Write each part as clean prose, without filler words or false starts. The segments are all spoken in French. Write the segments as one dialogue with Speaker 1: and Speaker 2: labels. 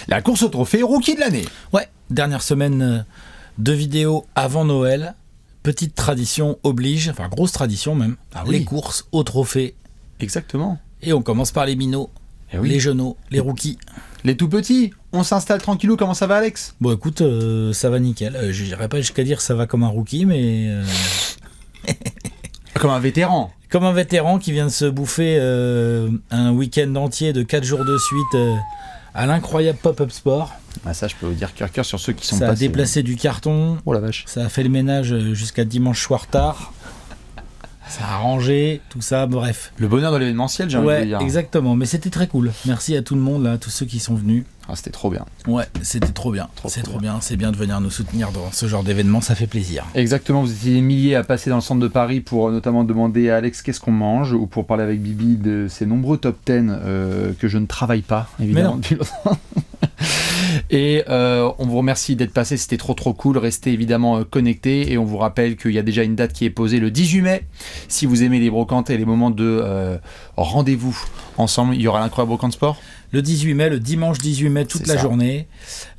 Speaker 1: La course au trophée rookie de l'année.
Speaker 2: Ouais, dernière semaine de vidéos avant Noël. Petite tradition oblige, enfin grosse tradition même.
Speaker 1: Ah oui.
Speaker 2: Les courses au trophée.
Speaker 1: Exactement.
Speaker 2: Et on commence par les minots, les genoux, les rookies.
Speaker 1: Les tout petits. On s'installe tranquillou. Comment ça va, Alex?
Speaker 2: Bon, écoute, ça va nickel. Je n'irai pas jusqu'à dire ça va comme un rookie, mais...
Speaker 1: Comme un vétéran.
Speaker 2: Comme un vétéran qui vient de se bouffer un week-end entier de 4 jours de suite à l'incroyable Pop-Up Sport.
Speaker 1: Ah, ça, je peux vous dire cœur sur ceux qui sont
Speaker 2: passés.
Speaker 1: passés.
Speaker 2: Ça a déplacé du carton.
Speaker 1: Oh la vache.
Speaker 2: Ça a fait le ménage jusqu'à dimanche soir tard. Ça a rangé, tout ça, bref.
Speaker 1: Le bonheur de l'événementiel, j'ai envie de dire.
Speaker 2: Exactement, mais c'était très cool. Merci à tout le monde, là, tous ceux qui sont venus.
Speaker 1: Ah, c'était trop bien.
Speaker 2: Ouais, c'était trop bien. C'est trop bien. C'est bien de venir nous soutenir dans ce genre d'événement, ça fait plaisir.
Speaker 1: Exactement, vous étiez des milliers à passer dans le centre de Paris pour notamment demander à Alex qu'est-ce qu'on mange ou pour parler avec Bibi de ses nombreux top 10 que je ne travaille pas, évidemment, depuis longtemps. Et on vous remercie d'être passé, c'était trop cool. Restez évidemment connectés et on vous rappelle qu'il y a déjà une date qui est posée le 18 mai. Si vous aimez les brocantes et les moments de rendez-vous ensemble, il y aura l'incroyable brocante sport.
Speaker 2: Le 18 mai, le dimanche 18 mai, toute la journée.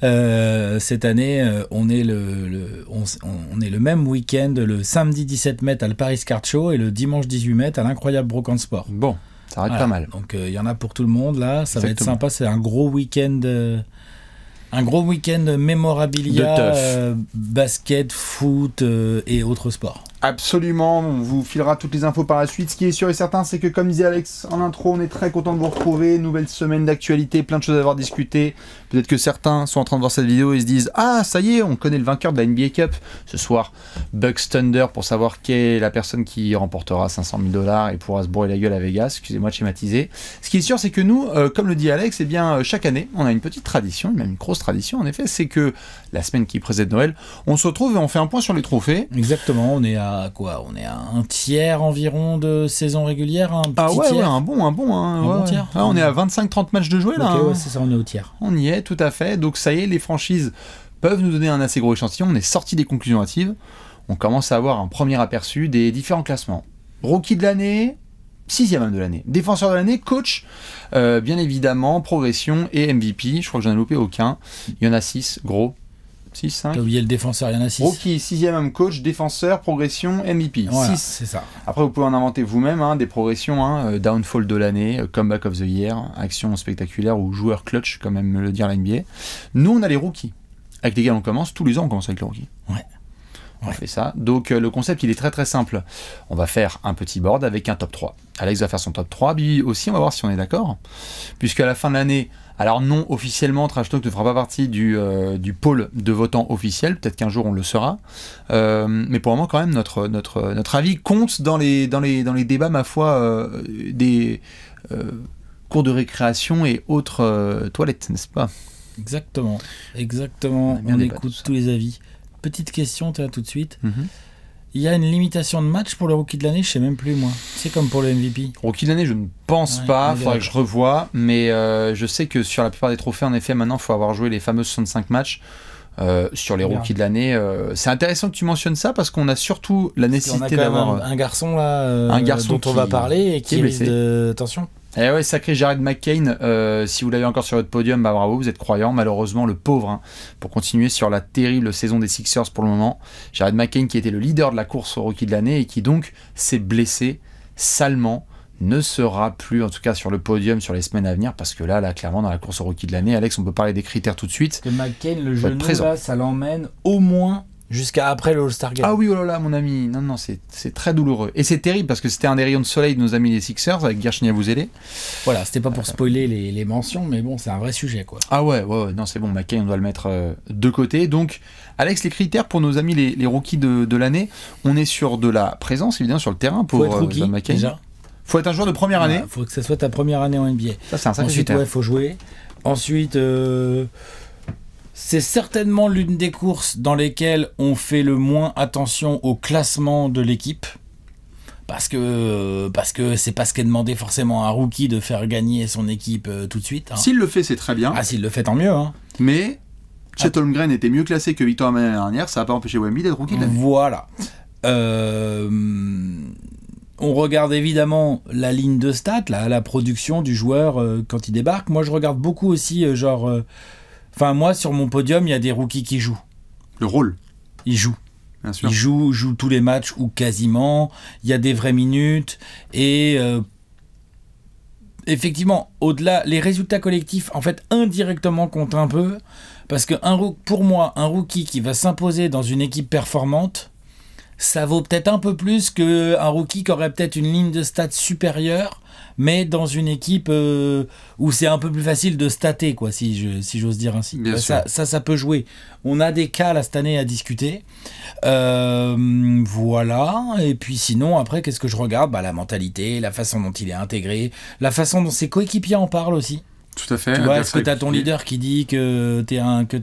Speaker 2: Cette année, on est le même week-end, le samedi 17 mai à le Paris Kart Show et le dimanche 18 mai à l'incroyable brocante sport.
Speaker 1: Bon, ça va être pas mal.
Speaker 2: Donc il y en a pour tout le monde là, ça va être sympa, c'est un gros week-end. Un gros week-end mémorabilia, basket, foot et autres sports.
Speaker 1: Absolument, on vous filera toutes les infos par la suite. Ce qui est sûr et certain, c'est que comme disait Alex en intro, on est très content de vous retrouver. Nouvelle semaine d'actualité, plein de choses à avoir discuté. Peut-être que certains sont en train de voir cette vidéo et se disent « Ah, ça y est, on connaît le vainqueur de la NBA Cup. » Ce soir, Bucks Thunder pour savoir quelle est la personne qui remportera 500 000 $ et pourra se bourrer la gueule à Vegas. Excusez-moi de schématiser. Ce qui est sûr, c'est que nous, comme le dit Alex, eh bien, chaque année, on a une petite tradition, même une grosse tradition en effet, c'est que la semaine qui précède Noël, on se retrouve et on fait un point sur les trophées.
Speaker 2: Exactement, on est à quoi? On est à un tiers environ de saison régulière, un petit tiers.
Speaker 1: Ouais, un bon tiers. Ah, on est à 25-30 matchs de jouer là.
Speaker 2: Ok, ouais, c'est ça, on est au tiers.
Speaker 1: On y est, tout à fait. Donc ça y est, les franchises peuvent nous donner un assez gros échantillon. On est sorti des conclusions hâtives. On commence à avoir un premier aperçu des différents classements. Rookie de l'année, 6e homme de l'année. Défenseur de l'année, coach, bien évidemment, progression et MVP. Je crois que j'en ai loupé aucun. Il y en a 6, gros. 6, 5.
Speaker 2: T'as oublié le défenseur, il y en a 6.
Speaker 1: Rookie, 6e homme, coach, défenseur, progression, MVP.
Speaker 2: Voilà,
Speaker 1: 6.
Speaker 2: c'est ça.
Speaker 1: Après, vous pouvez en inventer vous-même, des progressions, downfall de l'année, comeback of the year, action spectaculaire ou joueur clutch, comme aime le dire la NBA. Nous, on a les rookies, avec lesquels on commence. Tous les ans, on commence avec les rookies.
Speaker 2: Ouais.
Speaker 1: On fait ça. Donc le concept il est très simple. On va faire un petit board avec un top 3. Alex va faire son top 3, Bibi aussi, on va voir si on est d'accord. Puisqu'à la fin de l'année, alors non officiellement, Trash Talk ne fera pas partie du pôle de votants officiel, peut-être qu'un jour on le sera. Mais pour le moment quand même notre avis compte dans les débats, ma foi, des cours de récréation et autres toilettes, n'est-ce pas?
Speaker 2: Exactement. On écoute tous les avis. Petite question, tu as tout de suite. Il y a une limitation de match pour le rookie de l'année, je sais même plus moi. C'est comme pour le MVP.
Speaker 1: Rookie de l'année, je ne pense pas, il faudrait que je revoie, mais je sais que sur la plupart des trophées, en effet, maintenant, il faut avoir joué les fameux 65 matchs. Sur les rookies de l'année, c'est intéressant que tu mentionnes ça parce qu'on a surtout la nécessité d'avoir
Speaker 2: un garçon là, dont on va parler et qui est blessé. Attention.
Speaker 1: Eh ouais, sacré Jared McCain, si vous l'avez encore sur votre podium, bah bravo, vous êtes croyant. Malheureusement, le pauvre, pour continuer sur la terrible saison des Sixers pour le moment. Jared McCain qui était le leader de la course au rookie de l'année et qui donc s'est blessé salement, ne sera plus en tout cas sur le podium sur les semaines à venir parce que là clairement dans la course au rookie de l'année, Alex, on peut parler des critères tout de suite.
Speaker 2: Que McCain, le genou là, ça l'emmène au moins jusqu'à après le All-Star Game.
Speaker 1: Ah oui, oh là là, mon ami. Non, c'est très douloureux. Et c'est terrible parce que c'était un des rayons de soleil de nos amis les Sixers avec Gershon Yabusele.
Speaker 2: Voilà, c'était pas pour spoiler les mentions, mais bon, c'est un vrai sujet, quoi.
Speaker 1: Ah ouais, non, c'est bon, McCain, on doit le mettre de côté. Donc, Alex, les critères pour nos amis les rookies de l'année, on est sur de la présence, évidemment, sur le terrain pour McCain. Déjà. Faut être un joueur de première année.
Speaker 2: Faut que ça soit ta première année en NBA.
Speaker 1: Ça, c'est un sacré
Speaker 2: critère. Ensuite, faut jouer. Ensuite... c'est certainement l'une des courses dans lesquelles on fait le moins attention au classement de l'équipe. Parce que c'est pas ce qu'est demandé forcément à un rookie de faire gagner son équipe tout de suite.
Speaker 1: S'il le fait, c'est très bien.
Speaker 2: Ah, s'il le fait, tant mieux.
Speaker 1: Mais Chet Holmgren était mieux classé que Victor Wembanyama l'année dernière, ça n'a pas empêché Wemby d'être rookie de l'année.
Speaker 2: Voilà. On regarde évidemment la ligne de stats, la production du joueur quand il débarque. Moi, je regarde beaucoup aussi, Enfin, moi, sur mon podium, il y a des rookies qui jouent.
Speaker 1: Le rôle.
Speaker 2: Ils jouent.
Speaker 1: Bien sûr.
Speaker 2: Ils jouent tous les matchs ou quasiment. Il y a des vraies minutes. Et effectivement, au-delà, les résultats collectifs, en fait, indirectement comptent un peu. Parce que pour moi, un rookie qui va s'imposer dans une équipe performante, ça vaut peut-être un peu plus qu'un rookie qui aurait peut-être une ligne de stats supérieure, mais dans une équipe où c'est un peu plus facile de stater, quoi, si j'ose dire ainsi.
Speaker 1: Bien sûr.
Speaker 2: Ça peut jouer. On a des cas là cette année à discuter. Voilà. Et puis sinon, après, qu'est-ce que je regarde ? La mentalité, la façon dont il est intégré, la façon dont ses coéquipiers en parlent aussi.
Speaker 1: Tout à fait.
Speaker 2: Tu vois, est-ce que tu as ton leader qui dit que tu es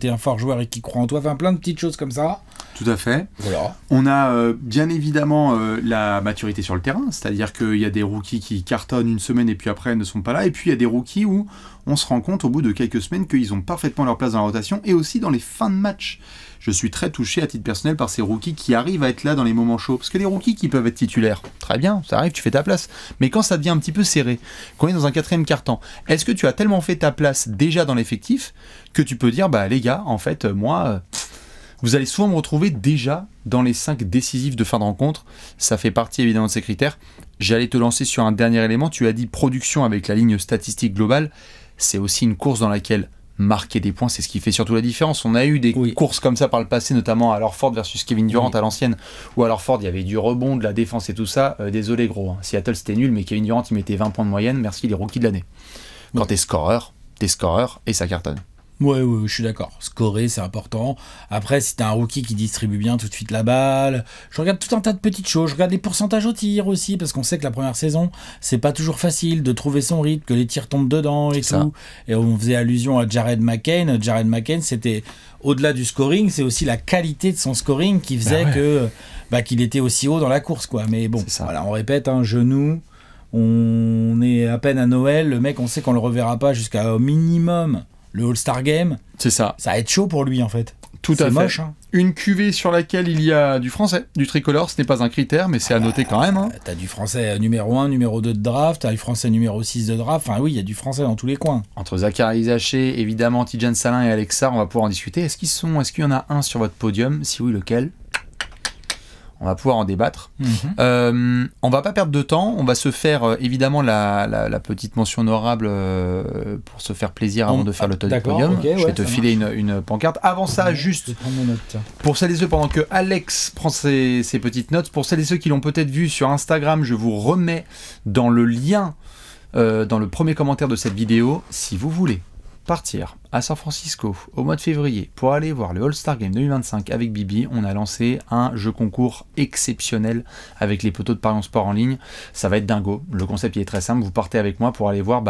Speaker 2: un fort joueur et qui croit en toi ? Enfin, plein de petites choses comme ça.
Speaker 1: Tout à fait.
Speaker 2: Voilà.
Speaker 1: On a bien évidemment la maturité sur le terrain, c'est-à-dire qu'il y a des rookies qui cartonnent une semaine et puis après ne sont pas là, et puis il y a des rookies où on se rend compte au bout de quelques semaines qu'ils ont parfaitement leur place dans la rotation et aussi dans les fins de match. Je suis très touché à titre personnel par ces rookies qui arrivent à être là dans les moments chauds. Parce que les rookies qui peuvent être titulaires, très bien, ça arrive, tu fais ta place. Mais quand ça devient un petit peu serré, quand on est dans un 4e quart-temps, est-ce que tu as tellement fait ta place déjà dans l'effectif que tu peux dire, les gars, en fait, moi, vous allez souvent me retrouver déjà dans les 5 décisifs de fin de rencontre. Ça fait partie évidemment de ces critères. J'allais te lancer sur un dernier élément. Tu as dit production avec la ligne statistique globale. C'est aussi une course dans laquelle marquer des points, c'est ce qui fait surtout la différence. On a eu des courses comme ça par le passé, notamment à Ford versus Kevin Durant à l'ancienne, où à Ford il y avait du rebond, de la défense et tout ça. Désolé gros, Seattle c'était nul, mais Kevin Durant il mettait 20 points de moyenne, merci les rookies de l'année. Quand t'es scoreur et ça cartonne.
Speaker 2: Ouais, je suis d'accord. Scorer, c'est important. Après, si t'as un rookie qui distribue bien tout de suite la balle, je regarde tout un tas de petites choses. Je regarde les pourcentages au tir aussi, parce qu'on sait que la première saison, c'est pas toujours facile de trouver son rythme, que les tirs tombent dedans et tout. Et on faisait allusion à Jared McCain. Jared McCain, c'était au-delà du scoring, c'est aussi la qualité de son scoring qui faisait qu'il était aussi haut dans la course, quoi. Mais bon, voilà, on répète, genou. On est à peine à Noël. Le mec, on sait qu'on le reverra pas jusqu'à au minimum le All-Star Game.
Speaker 1: C'est ça.
Speaker 2: Ça va être chaud pour lui, en fait.
Speaker 1: Tout à fait.
Speaker 2: Moche,
Speaker 1: Une cuvée sur laquelle il y a du français, du tricolore, ce n'est pas un critère, mais c'est à noter quand même.
Speaker 2: T'as du français numéro 1, numéro 2 de draft, t'as du français numéro 6 de draft. Enfin oui, il y a du français dans tous les coins.
Speaker 1: Entre Zachary Isaché, évidemment, Tidjane Salin et Alexa, on va pouvoir en discuter. Est-ce qu'il y en a un sur votre podium ? Si oui, lequel ? On va pouvoir en débattre. On va pas perdre de temps. On va se faire évidemment la petite mention honorable pour se faire plaisir avant de faire le podium. Je vais te filer une pancarte. Avant ça, juste pour celles et ceux, pendant que Alex prend ses petites notes, pour celles et ceux qui l'ont peut-être vu sur Instagram, je vous remets dans le lien, dans le premier commentaire de cette vidéo, si vous voulez partir à San Francisco au mois de février pour aller voir le All-Star Game 2025 avec Bibi. On a lancé un jeu concours exceptionnel avec les poteaux de Paris Sport en ligne. Ça va être dingo. Le concept il est très simple. Vous partez avec moi pour aller voir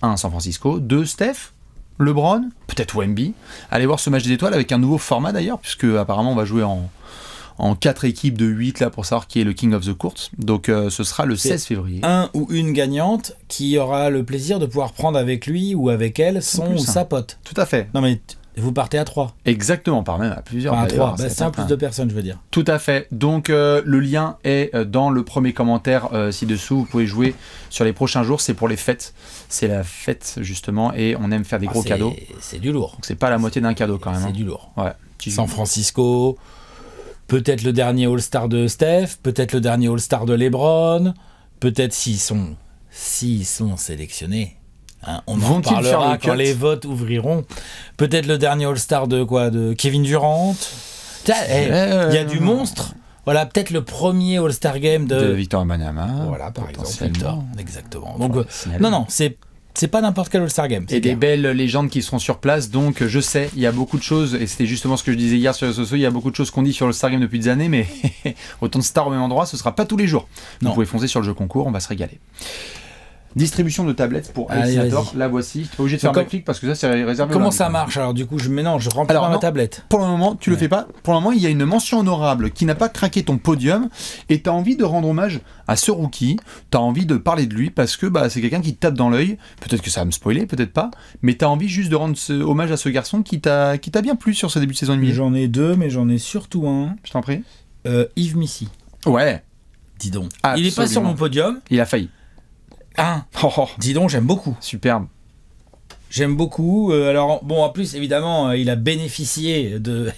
Speaker 1: San Francisco, 2 Steph, LeBron, peut-être Wemby. Allez voir ce match des étoiles avec un nouveau format d'ailleurs, puisque apparemment on va jouer en 4 équipes de 8 là pour savoir qui est le King of the Court. Donc ce sera le 16 février.
Speaker 2: Un ou une gagnante qui aura le plaisir de pouvoir prendre avec lui ou avec elle son ou sa pote.
Speaker 1: Tout à fait.
Speaker 2: Non mais vous partez à 3.
Speaker 1: Exactement, par même à plusieurs.
Speaker 2: Enfin, à 3, c'est un plus de personnes je veux dire.
Speaker 1: Tout à fait. Donc le lien est dans le premier commentaire ci-dessous. Vous pouvez jouer sur les prochains jours. C'est pour les fêtes. C'est la fête justement et on aime faire des gros cadeaux.
Speaker 2: C'est du lourd.
Speaker 1: Donc c'est pas la moitié d'un cadeau quand même.
Speaker 2: C'est du lourd.
Speaker 1: Ouais.
Speaker 2: San Francisco... Peut-être le dernier All-Star de Steph, peut-être le dernier All-Star de LeBron, peut-être s'ils sont sélectionnés. On en parlera quand les votes ouvriront. Peut-être le dernier All-Star de Kevin Durant. Il y a du monstre. Voilà, peut-être le premier All-Star Game de
Speaker 1: Victor Wembanyama.
Speaker 2: Voilà, par exemple. Exactement. Donc, non, c'est pas n'importe quel All-Star Game.
Speaker 1: Et des belles légendes qui seront sur place. Donc, je sais, il y a beaucoup de choses, et c'était justement ce que je disais hier sur les réseaux sociaux, il y a beaucoup de choses qu'on dit sur le All-Star Game depuis des années, mais autant de stars au même endroit, ce sera pas tous les jours. Vous pouvez foncer sur le jeu concours, on va se régaler. Distribution de tablettes pour Alexator, la voici. Tu n'es pas obligé de faire un clic parce que ça c'est réservé.
Speaker 2: Comment ça marche alors du coup je remplis ma tablette.
Speaker 1: Pour le moment, tu le fais pas. Pour le moment, il y a une mention honorable qui n'a pas craqué ton podium et tu as envie de rendre hommage à ce rookie. Tu as envie de parler de lui parce que c'est quelqu'un qui te tape dans l'œil. Peut-être que ça va me spoiler, peut-être pas. Mais tu as envie juste de rendre hommage à ce garçon qui t'a bien plu sur ce début de saison et demi.
Speaker 2: J'en ai 2, mais j'en ai surtout un.
Speaker 1: Je t'en prie.
Speaker 2: Yves Missy.
Speaker 1: Ouais.
Speaker 2: Dis donc.
Speaker 1: Absolument.
Speaker 2: Il est pas sur mon podium.
Speaker 1: Il a failli.
Speaker 2: Dis donc, j'aime beaucoup.
Speaker 1: Superbe.
Speaker 2: J'aime beaucoup. Alors, bon, en plus, évidemment, il a bénéficié de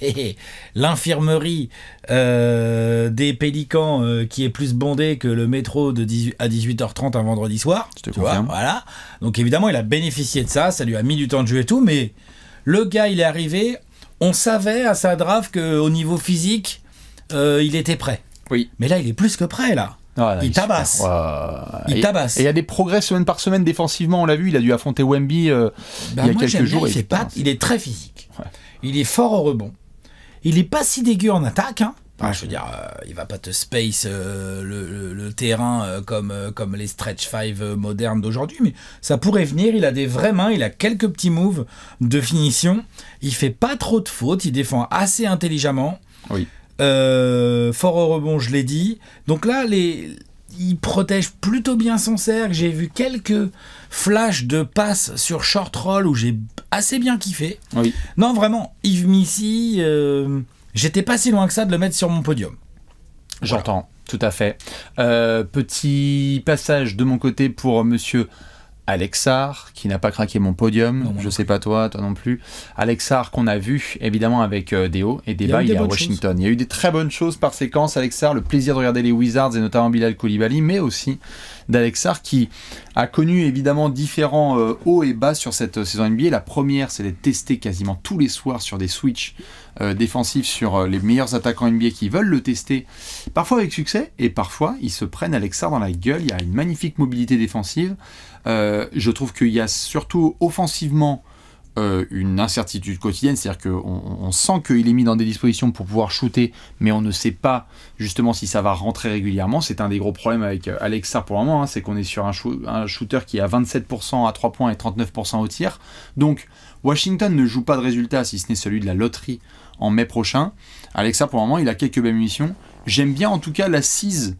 Speaker 2: l'infirmerie des Pélicans qui est plus bondée que le métro de 18 à 18h30 un vendredi soir.
Speaker 1: Je te confirme.
Speaker 2: Voilà. Donc, évidemment, il a bénéficié de ça. Ça lui a mis du temps de jouer et tout. Mais le gars, il est arrivé. On savait à sa draft qu'au niveau physique, il était prêt.
Speaker 1: Oui.
Speaker 2: Mais là, il est plus que prêt, là.
Speaker 1: Voilà,
Speaker 2: il tabasse. Il tabasse.
Speaker 1: Et il y a des progrès semaine par semaine défensivement, on l'a vu, il a dû affronter Wemby il y a quelques jours.
Speaker 2: Il est très physique. Ouais. Il est fort au rebond. Il est pas si dégueu en attaque. Hein. Enfin, je veux dire, il va pas te space le terrain comme les stretch 5 modernes d'aujourd'hui, mais ça pourrait venir. Il a des vraies mains, il a quelques petits moves de finition. Il fait pas trop de fautes, il défend assez intelligemment.
Speaker 1: Oui.
Speaker 2: Fort au rebond, je l'ai dit. Donc là, il protège plutôt bien son cercle. J'ai vu quelques flashs de passes sur short roll où j'ai assez bien kiffé.
Speaker 1: Oui.
Speaker 2: Non, vraiment, Yves Missy, j'étais pas si loin que ça de le mettre sur mon podium.
Speaker 1: J'entends, tout à fait. Petit passage de mon côté pour monsieur Alex Sarr, qui n'a pas craqué mon podium, non, je sais pas toi non plus. Alex Sarr qu'on a vu évidemment avec Deo et Deba, il est à Washington. Il y a eu des très bonnes choses par séquence. Alex Sarr, le plaisir de regarder les Wizards et notamment Bilal Coulibaly, mais aussi d'Alex Sarr qui a connu évidemment différents hauts et bas sur cette saison NBA. La première, c'est d'être testé quasiment tous les soirs sur des switches défensifs sur les meilleurs attaquants NBA qui veulent le tester, parfois avec succès, et parfois ils se prennent Alex Sarr dans la gueule. Il y a une magnifique mobilité défensive. Je trouve qu'il y a surtout offensivement une incertitude quotidienne, c'est-à-dire qu'on sent qu'il est mis dans des dispositions pour pouvoir shooter, mais on ne sait pas justement si ça va rentrer régulièrement. C'est un des gros problèmes avec Alex Sarr pour le moment, hein, c'est qu'on est sur un shooter qui est à 27% à 3 points et 39% au tir. Donc Washington ne joue pas de résultat si ce n'est celui de la loterie en mai prochain. Alex Sarr pour le moment, il a quelques belles munitions. J'aime bien en tout cas l'assise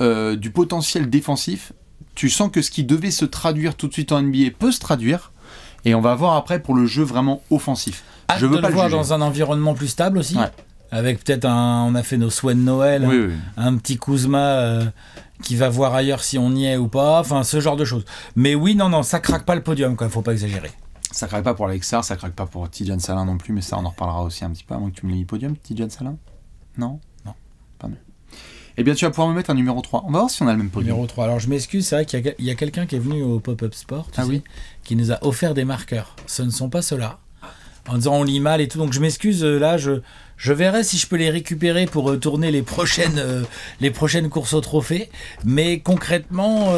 Speaker 1: du potentiel défensif. Tu sens que ce qui devait se traduire tout de suite en NBA peut se traduire. Et on va voir après pour le jeu vraiment offensif.
Speaker 2: Je veux pas le voir dans un environnement plus stable aussi. Ouais. Avec peut-être on a fait nos souhaits de Noël, oui. Un petit Kuzma qui va voir ailleurs si on y est ou pas. Enfin, ce genre de choses. Mais oui, non, ça craque pas le podium quand même, faut pas exagérer.
Speaker 1: Ça craque pas pour Alex Sarr, ça craque pas pour Tidjane Salin non plus, mais ça on en reparlera aussi un petit peu, à moins que tu me l'aies mis podium, Tidjane Salin. Non, pas mal. Eh bien, tu vas pouvoir me mettre un numéro 3. On va voir si on a le même podium.
Speaker 2: Numéro 3. Alors, je m'excuse, c'est vrai qu'il y a quelqu'un qui est venu au Pop-Up Sport,
Speaker 1: oui,
Speaker 2: qui nous a offert des marqueurs. Ce ne sont pas ceux-là. En disant on lit mal et tout. Donc, je m'excuse, là, je verrai si je peux les récupérer pour tourner les prochaines courses au trophée. Mais concrètement,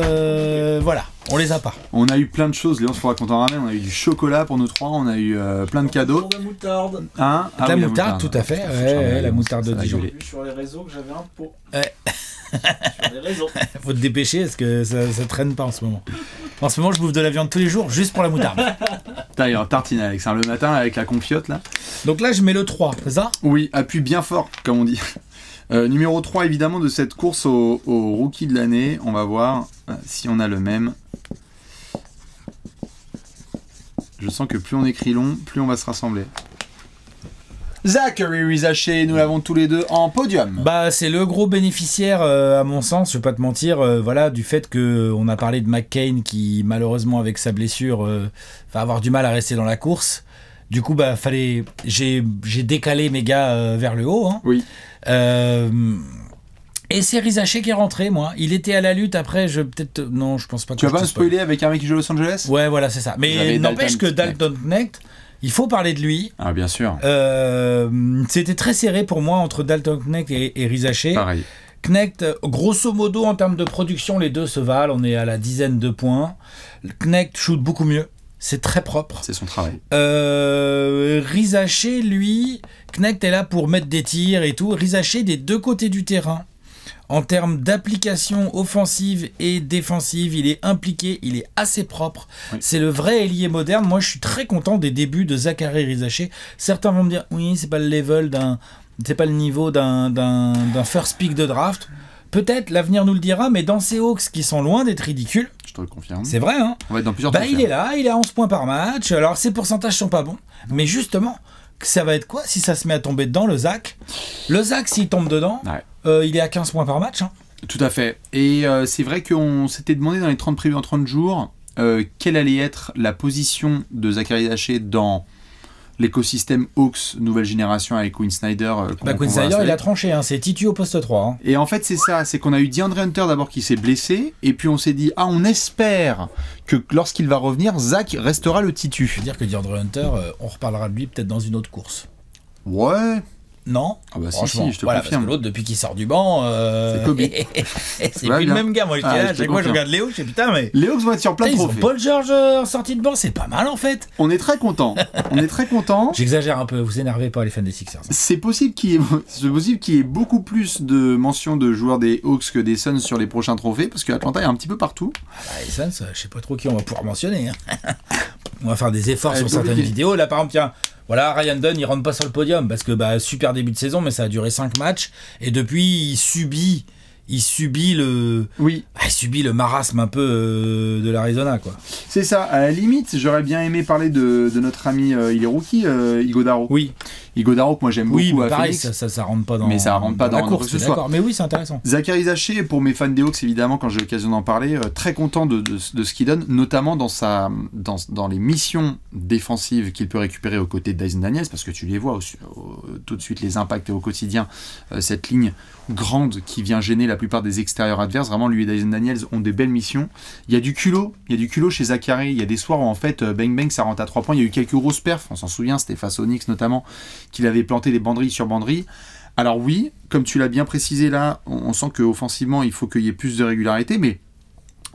Speaker 2: voilà, on les a pas.
Speaker 1: On a eu plein de choses, Léon, il faudra qu'on t'en ramène. On a eu du chocolat pour nous trois, on a eu plein de cadeaux.
Speaker 3: Pour la moutarde.
Speaker 1: Hein
Speaker 2: la moutarde, tout à fait. Ouais, la moutarde de Dijon.
Speaker 3: J'ai vu sur les réseaux que j'avais un pot.
Speaker 2: Ouais.
Speaker 3: Sur les réseaux.
Speaker 2: Faut te dépêcher parce que ça traîne pas en ce moment. En ce moment, je bouffe de la viande tous les jours juste pour la moutarde.
Speaker 1: T'as eu un tartine Alex, le matin avec la confiote là.
Speaker 2: Donc là, je mets le 3, c'est ça ?
Speaker 1: Oui, appuie bien fort, comme on dit. Numéro 3, évidemment, de cette course au rookie de l'année. On va voir si on a le même. Je sens que plus on écrit long, plus on va se rassembler. Zachary Rizaché, nous l'avons tous les deux en podium.
Speaker 2: Bah, c'est le gros bénéficiaire, à mon sens, je vais pas te mentir, voilà, du fait qu'on a parlé de McCain qui, malheureusement, avec sa blessure, va avoir du mal à rester dans la course. Du coup, bah, j'ai décalé mes gars vers le haut. Hein.
Speaker 1: Oui.
Speaker 2: Et c'est Rizaché qui est rentré, moi. Il était à la lutte après, non, je pense pas que.
Speaker 1: Tu vas pas me spoiler avec un mec qui joue à Los Angeles ?
Speaker 2: Ouais, voilà, c'est ça. Mais n'empêche que Dalton Knecht, il faut parler de lui.
Speaker 1: Ah, bien sûr.
Speaker 2: C'était très serré pour moi entre Dalton Knecht et Rizaché.
Speaker 1: Pareil.
Speaker 2: Knecht, grosso modo, en termes de production, les deux se valent. On est à la dizaine de points. Knecht shoot beaucoup mieux. C'est très propre.
Speaker 1: C'est son travail.
Speaker 2: Rizaché, lui, Knecht est là pour mettre des tirs et tout. Rizaché, des deux côtés du terrain. En termes d'application offensive et défensive, il est impliqué, il est assez propre. Oui. C'est le vrai ailier moderne. Moi, je suis très content des débuts de Zachary Rizaché. Certains vont me dire, oui, c'est pas le level c'est pas le niveau d'un first pick de draft. Peut-être, l'avenir nous le dira, mais dans ces Hawks qui sont loin d'être ridicules,
Speaker 1: je te le confirme.
Speaker 2: C'est vrai, hein.
Speaker 1: On va être dans plusieurs
Speaker 2: il est là, il est à 11 points par match. Alors, ses pourcentages sont pas bons, mais justement, ça va être quoi si ça se met à tomber dedans, le Zach ? Le Zach, s'il tombe dedans, il est à 15 points par match. Hein.
Speaker 1: Tout à fait. Et c'est vrai qu'on s'était demandé dans les 30 prévus en 30 jours quelle allait être la position de Zachary Haché dans l'écosystème Hawks nouvelle génération avec Quinn Snyder.
Speaker 2: Quinn Snyder, il a tranché, hein, c'est Titu au poste 3. Hein.
Speaker 1: Et en fait, c'est ça, c'est qu'on a eu DeAndre Hunter d'abord qui s'est blessé, et puis on s'est dit, on espère que lorsqu'il va revenir, Zach restera le Titu.
Speaker 2: Je veux dire que DeAndre Hunter, on reparlera de lui peut-être dans une autre course.
Speaker 1: Ouais.
Speaker 2: Non.
Speaker 1: Ah bah si, je te confirme.
Speaker 2: Parce que l'autre, depuis qu'il sort du banc,
Speaker 1: c'est Kobe.
Speaker 2: C'est plus le même gars. Moi, chaque fois je regarde Léo, je sais putain, mais
Speaker 1: les Hawks vont être sur plein de trophées.
Speaker 2: Ils ont Paul George en sortie de banc, c'est pas mal en fait.
Speaker 1: On est très content.
Speaker 2: J'exagère un peu, vous énervez pas les fans des Sixers.
Speaker 1: C'est possible qu'il y ait beaucoup plus de mentions de joueurs des Hawks que des Suns sur les prochains trophées, parce que Atlanta est un petit peu partout.
Speaker 2: Les Suns, je sais pas trop qui on va pouvoir mentionner. Hein. On va faire des efforts sur certaines vidéos. Là, par exemple, tiens. Voilà, Ryan Dunn, il rentre pas sur le podium parce que super début de saison, mais ça a duré 5 matchs et depuis il subit le marasme un peu de l'Arizona, quoi.
Speaker 1: C'est ça. À la limite, j'aurais bien aimé parler de notre ami, il est rookie, Ighodaro.
Speaker 2: Oui.
Speaker 1: Ighodaro que moi j'aime beaucoup.
Speaker 2: Oui, mais
Speaker 1: à
Speaker 2: pareil,
Speaker 1: Phoenix.
Speaker 2: ça rentre pas dans.
Speaker 1: Mais ça rentre pas dans
Speaker 2: la course,
Speaker 1: ce soir.
Speaker 2: Mais oui, c'est intéressant.
Speaker 1: Zachary Haché, pour mes fans des Hawks évidemment, quand j'ai l'occasion d'en parler, très content de ce qu'il donne, notamment dans les missions défensives qu'il peut récupérer aux côtés de Dyson Daniels, parce que tu les vois tout de suite les impacts au quotidien, cette ligne grande qui vient gêner la plupart des extérieurs adverses. Vraiment, lui et Dyson Daniels ont des belles missions. Il y a du culot chez Zachary. Il y a des soirs où en fait bang bang ça rentre à 3 points. Il y a eu quelques grosses perfs, on s'en souvient, c'était face aux Knicks notamment, qu'il avait planté des banderilles sur banderilles. Alors oui, comme tu l'as bien précisé là, on sent qu'offensivement il faut qu'il y ait plus de régularité, mais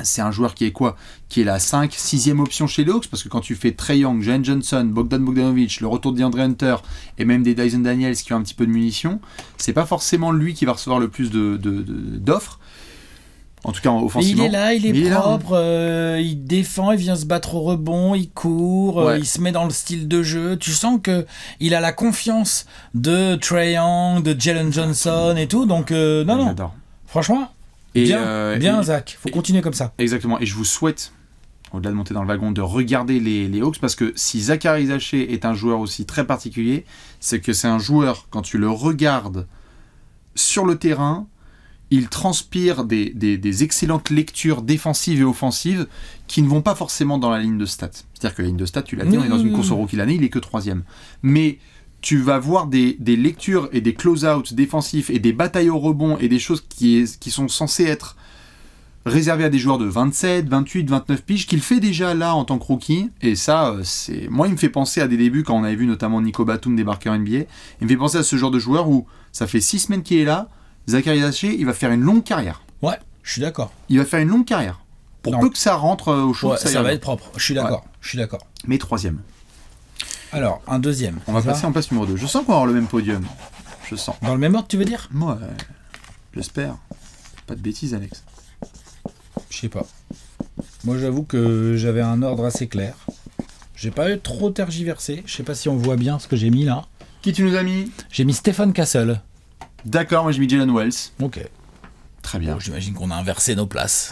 Speaker 1: c'est un joueur qui est quoi ? Qui est la 5, 6e option chez les Hawks, parce que quand tu fais Trae Young, Jalen Johnson, Bogdan Bogdanovic, le retour de DeAndre Hunter, et même des Dyson Daniels qui ont un petit peu de munitions, c'est pas forcément lui qui va recevoir le plus d'offres. En tout cas, offensivement.
Speaker 2: Il est là, il est propre, il défend, il vient se battre au rebond, il court, il se met dans le style de jeu. Tu sens que il a la confiance de Trae Young, de Jalen Johnson et tout, donc non.
Speaker 1: J'adore.
Speaker 2: Franchement, bien Zach, faut continuer comme ça.
Speaker 1: Exactement, et je vous souhaite, au-delà de monter dans le wagon, de regarder les Hawks, parce que si Zachary Haché est un joueur aussi très particulier, c'est que c'est un joueur, quand tu le regardes sur le terrain, il transpire des excellentes lectures défensives et offensives qui ne vont pas forcément dans la ligne de stats. C'est-à-dire que la ligne de stats, tu l'as dit, on est dans une course au rookie l'année, il est que 3e. Mais tu vas voir des lectures et des close-out défensifs et des batailles au rebond et des choses qui sont censées être réservées à des joueurs de 27, 28, 29 piges, qu'il fait déjà là en tant que rookie. Et ça, moi, il me fait penser à des débuts quand on avait vu notamment Nico Batum débarquer en NBA. Il me fait penser à ce genre de joueur où ça fait 6 semaines qu'il est là. Zachary Haché, il va faire une longue carrière.
Speaker 2: Ouais, je suis d'accord.
Speaker 1: Il va faire une longue carrière. Pour peu que ça rentre au chaud,
Speaker 2: ça va être propre. Je suis d'accord. Je suis d'accord.
Speaker 1: Mais 3e.
Speaker 2: Alors, un 2e.
Speaker 1: On va passer en place numéro 2. Je sens qu'on va avoir le même podium. Je sens.
Speaker 2: Dans le même ordre, tu veux dire ?
Speaker 1: Moi, j'espère. Pas de bêtises, Alex.
Speaker 2: Je sais pas. Moi, j'avoue que j'avais un ordre assez clair. J'ai pas eu trop tergiversé. Je sais pas si on voit bien ce que j'ai mis là.
Speaker 1: Qui tu nous as mis ?
Speaker 2: J'ai mis Stephen Castle.
Speaker 1: D'accord, moi j'ai mis Jalen Wells.
Speaker 2: Ok.
Speaker 1: Très bien.
Speaker 2: Bon, j'imagine qu'on a inversé nos places.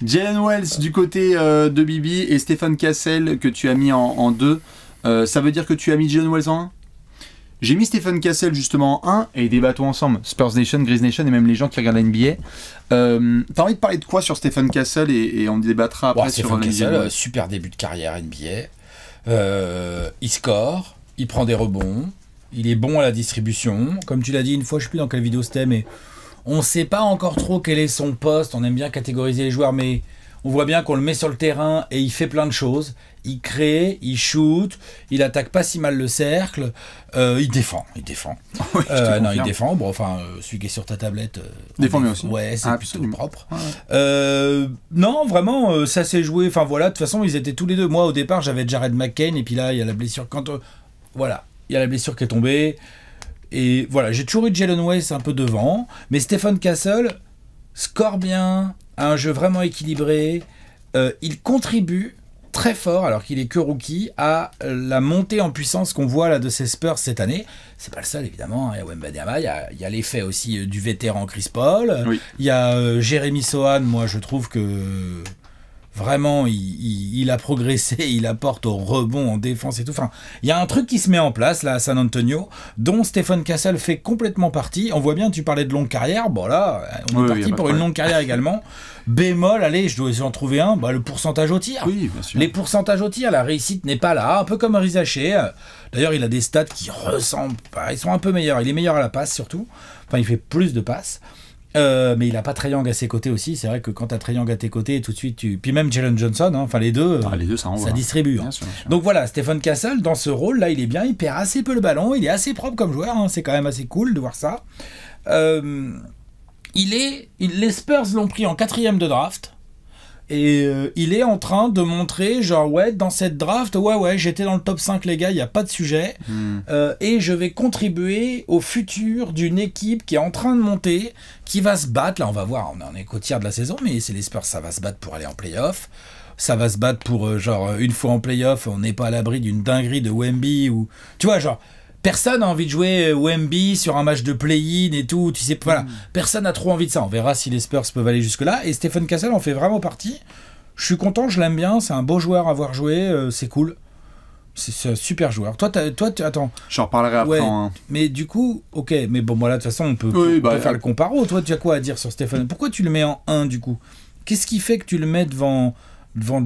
Speaker 1: Jalen Wells du côté de Bibi et Stephen Castle que tu as mis en 2. Ça veut dire que tu as mis Jalen Wells en 1 ? J'ai mis Stephen Castle justement en 1 et débattons ensemble. Spurs Nation, Grizz Nation et même les gens qui regardent la NBA. T'as envie de parler de quoi sur Stephen Castle et on débattra après sur
Speaker 2: Stephen Castle, super début de carrière NBA. Il score, il prend des rebonds. Il est bon à la distribution. Comme tu l'as dit une fois, je ne sais plus dans quelle vidéo c'était, mais on ne sait pas encore trop quel est son poste. On aime bien catégoriser les joueurs, mais on voit bien qu'on le met sur le terrain et il fait plein de choses. Il crée, il shoot, il attaque pas si mal le cercle, il défend.
Speaker 1: Oui,
Speaker 2: il défend. Bon, enfin, celui qui est sur ta tablette.
Speaker 1: Défend bien aussi.
Speaker 2: Ouais, c'est plutôt propre. Ouais. Non, vraiment, ça s'est joué. Enfin voilà, de toute façon, ils étaient tous les deux. Moi, au départ, j'avais Jared McCain et puis là, il y a la blessure. Voilà. Il y a la blessure qui est tombée. Et voilà, j'ai toujours eu Jalen Wells un peu devant. Mais Stephen Castle score bien, a un jeu vraiment équilibré. Il contribue très fort, alors qu'il est que rookie, à la montée en puissance qu'on voit là de ces Spurs cette année. C'est pas le seul, évidemment. Il y a Wembanyama, il y a l'effet aussi du vétéran Chris Paul.
Speaker 1: Oui.
Speaker 2: Il y a Jérémy Sohan. Moi, je trouve que... Vraiment, il a progressé, il apporte au rebond, en défense et tout. Enfin, il y a un truc qui se met en place là à San Antonio, dont Stephen Castle fait complètement partie. On voit bien, tu parlais de longue carrière. Bon là, on est parti pour une longue carrière également. Bémol, allez, je dois en trouver un. Le pourcentage au tir.
Speaker 1: Oui, bien sûr.
Speaker 2: Les pourcentages au tir, la réussite n'est pas là. Un peu comme Rizaché. D'ailleurs, il a des stats qui ressemblent. Ils sont un peu meilleurs. Il est meilleur à la passe surtout. Enfin, il fait plus de passes. Mais il a pas Trae Young à ses côtés aussi. C'est vrai que quand tu as Trae Young à tes côtés, tout de suite puis même Jalen Johnson, enfin les deux, ça distribue.
Speaker 1: Bien sûr, bien sûr.
Speaker 2: Donc voilà, Stephen Castle dans ce rôle là, il est bien, il perd assez peu le ballon, il est assez propre comme joueur, c'est quand même assez cool de voir ça. Les Spurs l'ont pris en 4e de draft. Et il est en train de montrer, genre, dans cette draft, j'étais dans le top 5, les gars, il n'y a pas de sujet. Et je vais contribuer au futur d'une équipe qui est en train de monter, qui va se battre. Là, on va voir, on est qu'au tiers de la saison, mais c'est les Spurs, ça va se battre pour aller en play-off. Ça va se battre pour, une fois en play-off, on n'est pas à l'abri d'une dinguerie de Wemby ou... Tu vois, personne n'a envie de jouer Wemby sur un match de play-in et tout, tu sais, voilà. Personne n'a trop envie de ça. On verra si les Spurs peuvent aller jusque-là. Et Stephen Castle en fait vraiment partie. Je suis content, je l'aime bien. C'est un beau joueur à voir jouer. C'est cool. C'est un super joueur. Toi, attends.
Speaker 1: J'en reparlerai après.
Speaker 2: Mais du coup, ok. Mais bon, voilà, de toute façon, on peut faire le comparo. Toi, tu as quoi à dire sur Stephen? Pourquoi tu le mets en 1 du coup? Qu'est-ce qui fait que tu le mets devant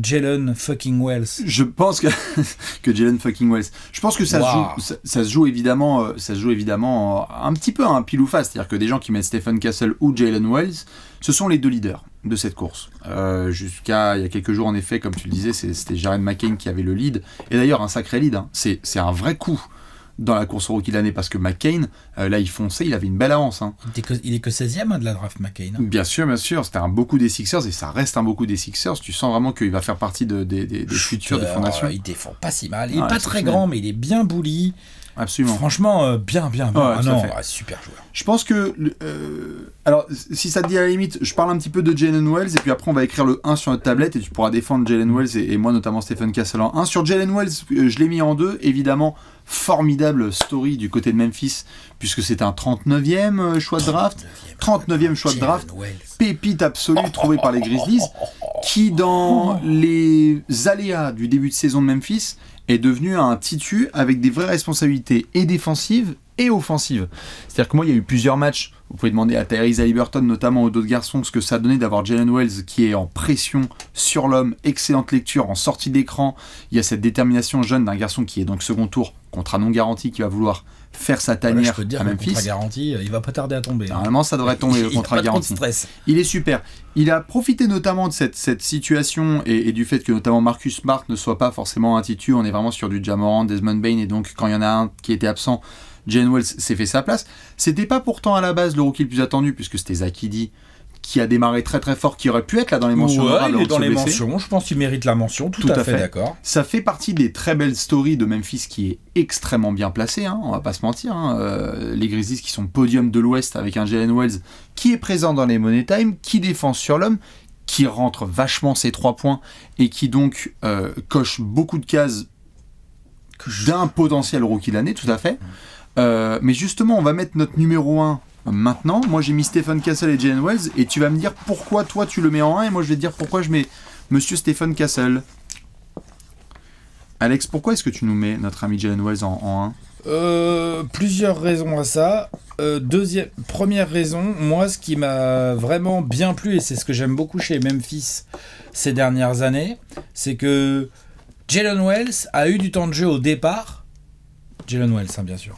Speaker 2: Jalen fucking Wells?
Speaker 1: Je pense que Jalen fucking Wells. Je pense que ça se joue évidemment un petit peu à un pile ou face. C'est-à-dire que des gens qui mettent Stephen Castle ou Jalen Wells, ce sont les deux leaders de cette course. Jusqu'à il y a quelques jours, en effet, comme tu le disais, c'était Jared McCain qui avait le lead. Et d'ailleurs, un sacré lead. C'est un vrai coup dans la course au rookie de l'année, parce que McCain, là, il fonçait, il avait une belle avance.
Speaker 2: Il est que 16e de la draft, McCain.
Speaker 1: Bien sûr, c'était un beaucoup des Sixers, et ça reste un beaucoup des Sixers. Tu sens vraiment qu'il va faire partie des futurs de fondation.
Speaker 2: Il défend pas si mal. Il est pas très grand, mais il est bien bully.
Speaker 1: Absolument.
Speaker 2: Franchement, bien. Super joueur.
Speaker 1: Je pense que... alors, si ça te dit à la limite, je parle un petit peu de Jalen Wells, et puis après, on va écrire le 1 sur notre tablette, et tu pourras défendre Jalen Wells, et moi, notamment Stephen Castle en 1. Sur Jalen Wells, je l'ai mis en 2, évidemment. Formidable story du côté de Memphis, puisque c'est un 39e choix de draft. 39e choix de draft. Pépite absolue trouvée par les Grizzlies, qui, dans les aléas du début de saison de Memphis, est devenu un titu avec des vraies responsabilités et défensives et offensives. C'est-à-dire que moi, il y a eu plusieurs matchs. Vous pouvez demander à Tyrese Haliburton, notamment aux d'autres garçons, ce que ça a donné d'avoir Jalen Wells qui est en pression sur l'homme. Excellente lecture en sortie d'écran. Il y a cette détermination jeune d'un garçon qui est donc second tour, contrat non garanti, qui va vouloir faire sa tanière à Memphis.
Speaker 2: Le contrat garanti, il va pas tarder à tomber.
Speaker 1: Normalement, ça devrait tomber, le contrat garanti. Il est super. Il a profité notamment de cette situation et du fait que notamment Marcus Smart ne soit pas forcément un titu. On est vraiment sur du Ja Morant, Desmond Bane, et donc quand il y en a un qui était absent, Jalen Wells s'est fait sa place. C'était pas pourtant à la base le rookie le plus attendu, puisque c'était Zach Edey qui a démarré très très fort, qui aurait pu être là dans les mentions.
Speaker 2: Il est dans les mentions, je pense qu'il mérite la mention, tout à fait d'accord.
Speaker 1: Ça fait partie des très belles stories de Memphis, qui est extrêmement bien placé, on va pas se mentir. Les Grizzlies qui sont podium de l'Ouest avec un Jalen Wells qui est présent dans les Money Time, qui défend sur l'homme, qui rentre vachement ses 3 points et qui donc coche beaucoup de cases d'un potentiel rookie de l'année, tout à fait. Mais justement, on va mettre notre numéro 1 maintenant. Moi, j'ai mis Stephen Castle et Jalen Wells, et tu vas me dire pourquoi toi tu le mets en 1, et moi je vais te dire pourquoi je mets Monsieur Stephen Castle. Alex, pourquoi est-ce que tu nous mets notre ami Jalen Wells en
Speaker 2: 1 Plusieurs raisons à ça. Première raison, moi, ce qui m'a vraiment bien plu, et c'est ce que j'aime beaucoup chez Memphis ces dernières années, c'est que Jalen Wells a eu du temps de jeu au départ. Jalen Wells, bien sûr.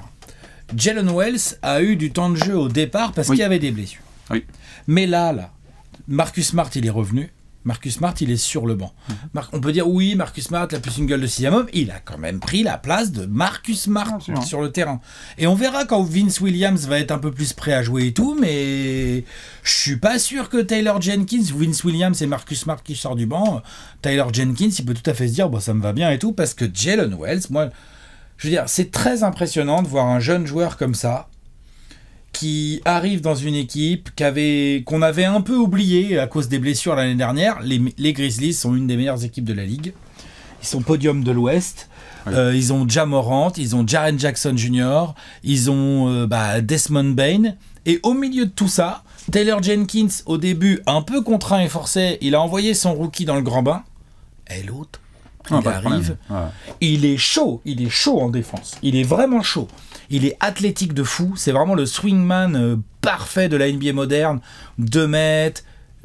Speaker 2: Jalen Wells a eu du temps de jeu au départ parce qu'il y avait des blessures.
Speaker 1: Oui.
Speaker 2: Mais là, Marcus Smart, il est revenu. Marcus Smart, il est sur le banc. On peut dire, oui, Marcus Smart, il a plus une gueule de 6e homme. Il a quand même pris la place de Marcus Smart sur le terrain. Et on verra quand Vince Williams va être un peu plus prêt à jouer et tout, mais je suis pas sûr que Taylor Jenkins, Vince Williams et Marcus Smart qui sortent du banc, Taylor Jenkins, il peut tout à fait se dire, ça me va bien et tout, parce que Jalen Wells, moi... Je veux dire, c'est très impressionnant de voir un jeune joueur comme ça, qui arrive dans une équipe qu'on avait un peu oublié à cause des blessures l'année dernière. Les Grizzlies sont une des meilleures équipes de la ligue. Ils sont podium de l'Ouest. Oui. Ils ont Ja Morant, ils ont Jaren Jackson Jr., ils ont Desmond Bane. Et au milieu de tout ça, Taylor Jenkins, au début, un peu contraint et forcé, il a envoyé son rookie dans le grand bain. Et l'autre, il arrive. Il est chaud en défense. Il est vraiment chaud. Il est athlétique de fou. C'est vraiment le swingman parfait de la NBA moderne. 2 mètres,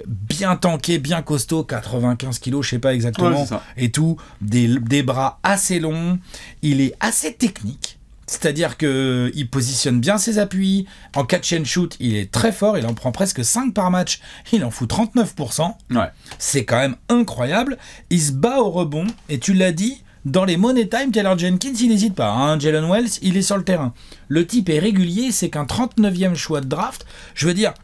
Speaker 2: bien tanké, bien costaud, 95 kilos, je sais pas exactement. Et tout. Des bras assez longs. Il est assez technique. C'est-à-dire qu'il positionne bien ses appuis. En catch and shoot, il est très fort. Il en prend presque 5 par match. Il en fout 39%.
Speaker 1: Ouais.
Speaker 2: C'est quand même incroyable. Il se bat au rebond. Et tu l'as dit, dans les money time, Taylor Jenkins, il n'hésite pas. Hein. Jalen Wells, il est sur le terrain. Le type est régulier. C'est qu'un 39e choix de draft. Je veux dire,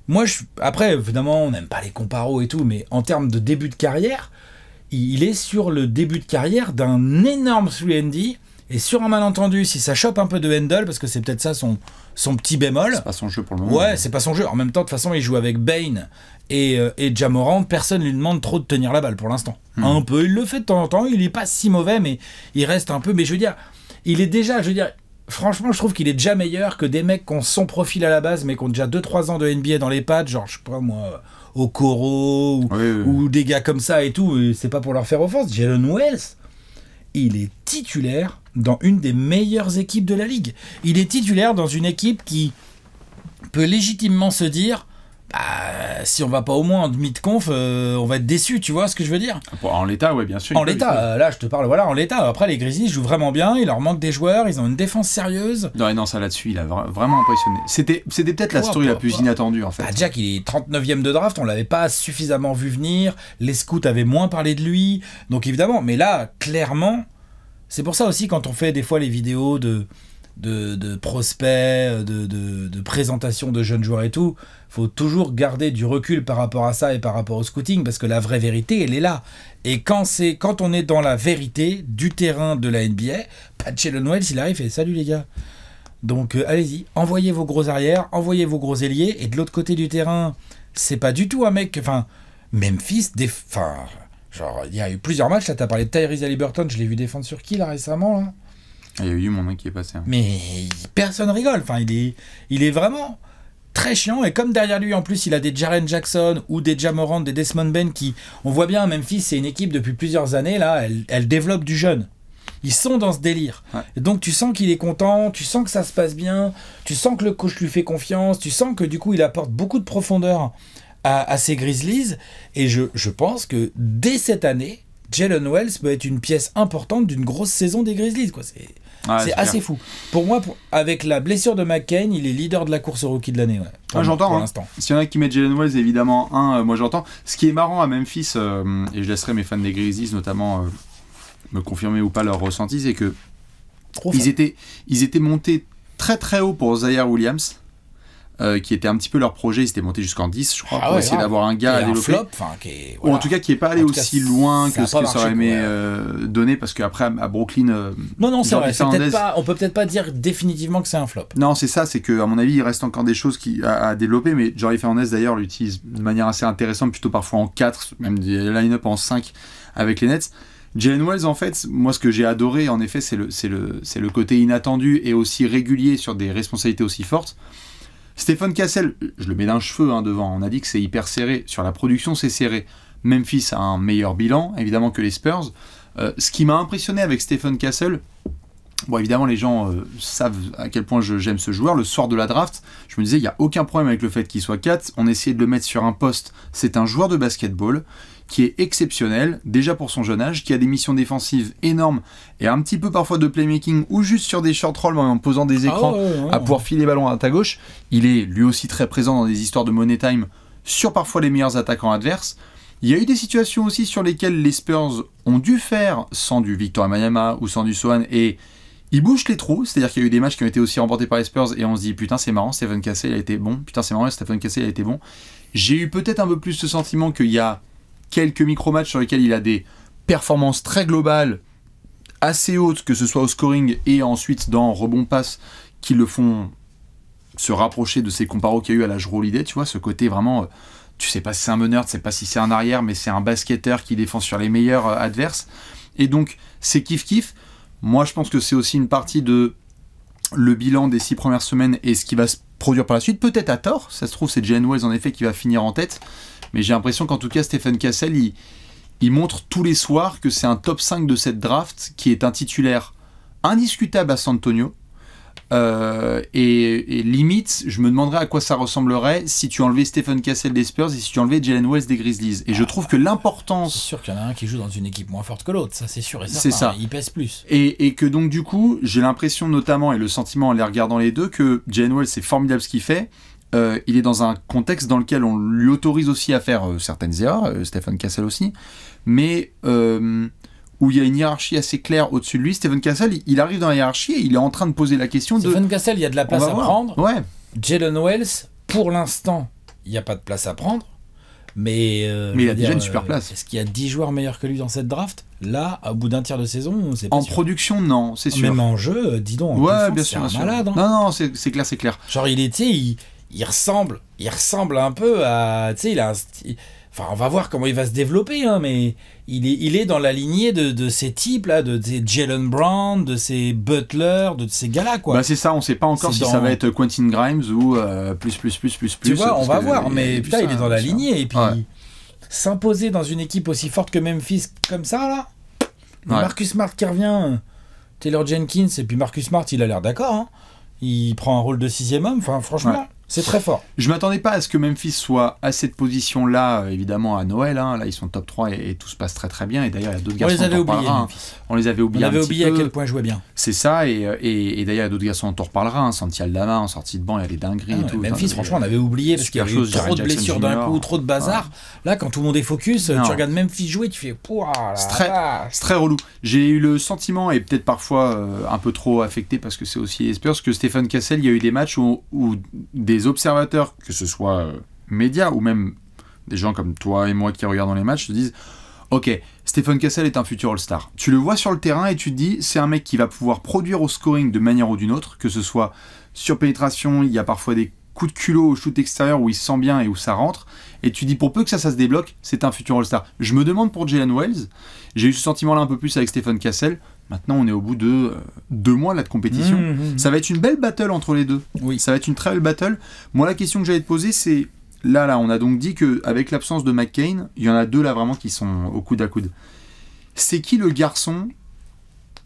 Speaker 2: moi, après, évidemment, on n'aime pas les comparos et tout. Mais en termes de début de carrière, il est sur le début de carrière d'un énorme 3&D. Et sur un malentendu, si ça chope un peu de handle, parce que c'est peut-être ça son petit bémol.
Speaker 1: C'est pas son jeu pour le moment.
Speaker 2: Ouais, c'est pas son jeu. En même temps, de toute façon, il joue avec Bane et Ja Morant. Personne lui demande trop de tenir la balle pour l'instant. Un peu, il le fait de temps en temps. Il est pas si mauvais, mais il reste un peu. Mais je veux dire, il est déjà, franchement, je trouve qu'il est déjà meilleur que des mecs qui ont son profil à la base, mais qui ont déjà 2-3 ans de NBA dans les pattes, genre, je sais pas moi, Okoro ou des gars comme ça et tout. Et c'est pas pour leur faire offense. Jalen Wells, il est titulaire dans une des meilleures équipes de la ligue. Il est titulaire dans une équipe qui peut légitimement se dire si on va pas au moins en demi de conf, on va être déçu, tu vois ce que je veux dire?
Speaker 1: En l'état, ouais, bien sûr.
Speaker 2: En l'état, là je te parle, voilà, en l'état. Après les Grizzlies jouent vraiment bien, il leur manque des joueurs, ils ont une défense sérieuse.
Speaker 1: Non, ça là-dessus, il a vraiment impressionné. C'était peut-être la story la plus inattendue en fait.
Speaker 2: Jack, il est 39e de draft, on l'avait pas suffisamment vu venir, les scouts avaient moins parlé de lui, donc évidemment, mais là, clairement, c'est pour ça aussi quand on fait des fois les vidéos de prospects, de présentation de jeunes joueurs et tout, faut toujours garder du recul par rapport à ça et par rapport au scouting, parce que la vraie vérité, elle est là. Et quand on est dans la vérité du terrain de la NBA, Jalen Wells, il arrive et salut les gars. Donc allez-y, envoyez vos gros arrières, envoyez vos gros ailiers, et de l'autre côté du terrain, c'est pas du tout un mec, Memphis, genre, il y a eu plusieurs matchs, là, t'as parlé de Tyrese Haliburton, je l'ai vu défendre sur qui, là, récemment, là?
Speaker 1: Il y a eu mon nom qui est passé.
Speaker 2: Mais personne rigole, il est vraiment très chiant, et comme derrière lui, en plus, il a des Jaren Jackson, ou des Ja Morant, des Desmond Bane, qui, on voit bien, Memphis, c'est une équipe depuis plusieurs années, là, elle développe du jeune. Ils sont dans ce délire. Ouais. Et donc, tu sens qu'il est content, tu sens que ça se passe bien, tu sens que le coach lui fait confiance, tu sens que, du coup, il apporte beaucoup de profondeur à ces Grizzlies, et je pense que dès cette année, Jalen Wells peut être une pièce importante d'une grosse saison des Grizzlies, quoi. C'est assez fou. Pour moi, avec la blessure de McCain, il est leader de la course au rookie de l'année. Ouais,
Speaker 1: j'entends. Pour l'instant. S'il y en a qui mettent Jalen Wells, évidemment, moi j'entends. Ce qui est marrant à Memphis, et je laisserai mes fans des Grizzlies notamment me confirmer ou pas leur ressenti, c'est que ils étaient montés très très haut pour Zaire Williams. Qui était un petit peu leur projet, ils s'étaient montés jusqu'en 10, je crois, pour essayer d'avoir un gars à développer.
Speaker 2: Flop,
Speaker 1: ou en tout cas qui n'est pas allé aussi loin que ce que ça aurait aimé donner, parce qu'après à Brooklyn.
Speaker 2: Non, c'est vrai, on peut peut-être pas dire définitivement que c'est un flop.
Speaker 1: Non, c'est ça, c'est qu'à mon avis, il reste encore des choses à développer, mais Jory Fernandez d'ailleurs l'utilise de manière assez intéressante, plutôt parfois en 4, même des line-up en 5 avec les Nets. Jalen Wells, en fait, moi ce que j'ai adoré, en effet, c'est le côté inattendu et aussi régulier sur des responsabilités aussi fortes. Stephen Cassell, je le mets d'un cheveu devant, on a dit que c'est hyper serré, sur la production c'est serré. Memphis a un meilleur bilan, évidemment, que les Spurs. Ce qui m'a impressionné avec Stephen Cassell, bon évidemment les gens savent à quel point j'aime ce joueur, le soir de la draft, je me disais il n'y a aucun problème avec le fait qu'il soit 4, on essayait de le mettre sur un poste, c'est un joueur de basketball qui est exceptionnel, déjà pour son jeune âge, qui a des missions défensives énormes et un petit peu parfois de playmaking ou juste sur des short rolls en posant des écrans à pouvoir filer les ballons à ta gauche. Il est lui aussi très présent dans des histoires de money time sur parfois les meilleurs attaquants adverses. Il y a eu des situations aussi sur lesquelles les Spurs ont dû faire sans du Victor Wembanyama ou sans du Sohan, et ils bouchent les trous, c'est-à-dire qu'il y a eu des matchs qui ont été aussi remportés par les Spurs et on se dit putain c'est marrant, Stephen Cassell a été bon, J'ai eu peut-être un peu plus ce sentiment qu'il y a quelques micro-matchs sur lesquels il a des performances très globales, assez hautes, que ce soit au scoring et ensuite dans rebond-passe, qui le font se rapprocher de ces comparos qu'il y a eu à la Jrue Holiday, tu vois, ce côté vraiment, tu sais pas si c'est un meneur, tu sais pas si c'est un arrière, mais c'est un basketteur qui défend sur les meilleurs adverses, et donc c'est kiff-kiff. Moi je pense que c'est aussi une partie de le bilan des 6 premières semaines et ce qui va se produire par la suite, peut-être à tort, ça se trouve c'est Jalen Wells en effet qui va finir en tête, mais j'ai l'impression qu'en tout cas Stephen Cassell il montre tous les soirs que c'est un top 5 de cette draft qui est un titulaire indiscutable à San Antonio. Et limite, je me demanderais à quoi ça ressemblerait si tu enlevais Stephen Cassell des Spurs et si tu enlevais Jalen Wells des Grizzlies. Et je trouve que l'importance...
Speaker 2: C'est sûr qu'il y en a un qui joue dans une équipe moins forte que l'autre, ça c'est sûr et certain.
Speaker 1: C'est ça.
Speaker 2: Il pèse plus.
Speaker 1: Et que donc du coup, j'ai l'impression notamment, et le sentiment en les regardant les deux, que Jalen Wells, c'est formidable ce qu'il fait. Il est dans un contexte dans lequel on lui autorise aussi à faire certaines erreurs, Stephen Cassell aussi, mais... où il y a une hiérarchie assez claire au-dessus de lui. Stephen Cassell, il arrive dans la hiérarchie et il est en train de poser la question
Speaker 2: Stephen Cassell, il y a de la place à prendre.
Speaker 1: Ouais.
Speaker 2: Jalen Wells, pour l'instant, il n'y a pas de place à prendre. Mais
Speaker 1: il a déjà une super place.
Speaker 2: Est-ce qu'il y a 10 joueurs meilleurs que lui dans cette draft ? Là, au bout d'un tiers de saison, c'est pas
Speaker 1: en
Speaker 2: sûr.
Speaker 1: production, non, c'est sûr.
Speaker 2: Même en jeu, dis donc.
Speaker 1: Ouais, bien sûr.
Speaker 2: C'est un malade. Hein.
Speaker 1: Non, c'est clair, c'est clair.
Speaker 2: Genre, il ressemble un peu à... Tu sais, il a un style... Enfin, on va voir comment il va se développer, hein, mais il est dans la lignée de ces types-là, de ces Jalen Brown, de ces Butler, de ces gars-là, quoi.
Speaker 1: Bah c'est ça, on sait pas encore si ça va être Quentin Grimes ou plus.
Speaker 2: Tu vois, on va voir, mais putain, il est dans la lignée, et puis
Speaker 1: ouais.
Speaker 2: S'imposer dans une équipe aussi forte que Memphis, comme ça, là,
Speaker 1: ouais.
Speaker 2: Marcus Smart qui revient, Taylor Jenkins, et puis Marcus Smart, il a l'air d'accord, hein. Il prend un rôle de 6e homme, enfin, franchement... Ouais. C'est très fort.
Speaker 1: Je m'attendais pas à ce que Memphis soit à cette position-là, évidemment, à Noël. Hein. Là, ils sont top 3 et tout se passe très très bien. Et d'ailleurs, il y a d'autres garçons.
Speaker 2: On les avait oubliés,
Speaker 1: On les avait oubliés.
Speaker 2: On avait oublié à quel point ils jouaient bien.
Speaker 1: C'est ça. Et d'ailleurs, il y a d'autres garçons dont on reparlera. Hein. Santi Aldama en sortie de banc, il y a des dingueries et tout.
Speaker 2: Memphis, franchement, on avait oublié parce qu'il y avait eu trop de blessures d'un coup, trop de bazar. Ouais. Là, quand tout le monde est focus, tu regardes Memphis jouer, tu fais
Speaker 1: c'est très relou. J'ai eu le sentiment, et peut-être parfois un peu trop affecté parce que c'est aussi les Spurs, que Stephen Cassell, il y a eu des matchs où des observateurs, que ce soit médias ou même des gens comme toi et moi qui regardons les matchs, se disent ok, Stephen Cassell est un futur All-Star. Tu le vois sur le terrain et tu te dis c'est un mec qui va pouvoir produire au scoring de manière ou d'une autre, que ce soit sur pénétration, il y a parfois des coups de culot au shoot extérieur où il se sent bien et où ça rentre, et tu dis pour peu que ça se débloque, c'est un futur All-Star. Je me demande pour Jalen Wells, j'ai eu ce sentiment-là un peu plus avec Stephen Cassell. Maintenant, on est au bout de 2 mois là, de compétition. Ça va être une belle battle entre les deux.
Speaker 2: Oui.
Speaker 1: Ça va être une très belle battle. Moi, la question que j'allais te poser, c'est... Là, on a donc dit qu'avec l'absence de McCain, il y en a 2 là vraiment qui sont au coude à coude. C'est qui le garçon